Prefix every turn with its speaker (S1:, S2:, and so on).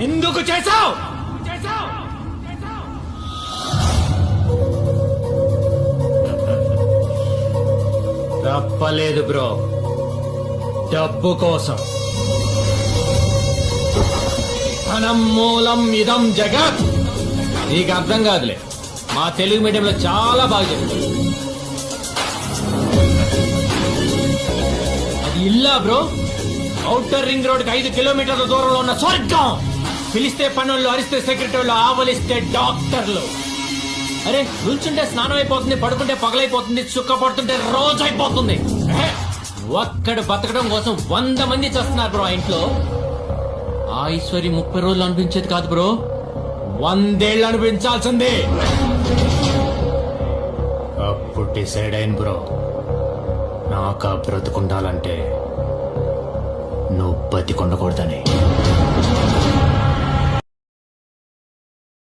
S1: ఎందుకు చేశావు? తప్పలేదు బ్రో, డబ్బు కోసం. ధనం మూలం ఇదం జగత్. నీకు అర్థం కాదులే, మా తెలుగు మీడియంలో చాలా బాగా చెప్తారు. అది ఇల్లా బ్రో? ఔటర్ రింగ్ రోడ్ కి 5 కిలోమీటర్ల దూరంలో ఉన్న స్వర్గం. పిలిస్తే పనుల్లో, అరిస్తే సెక్రటరీలు, ఆవలిస్తే డాక్టర్లు. అరే నిల్చుంటే స్నానం అయిపోతుంది, పడుకుంటే పగలైపోతుంది, చుక్క పడుతుంటే రోజు అయిపోతుంది. ఒక్కడు బతకడం కోసం 100 మంది చేస్తున్నారు బ్రో ఆ ఇంట్లో. ఆ ఐశ్వర్య 30 రోజులు అనిపించేది కాదు బ్రో, 100 ఏళ్ళు అనిపించాల్సిందే. అప్పుడు డిసైడ్ అయిన బ్రో, నాకు బ్రతుకుండాలంటే నువ్వు బతికొండకూడదని.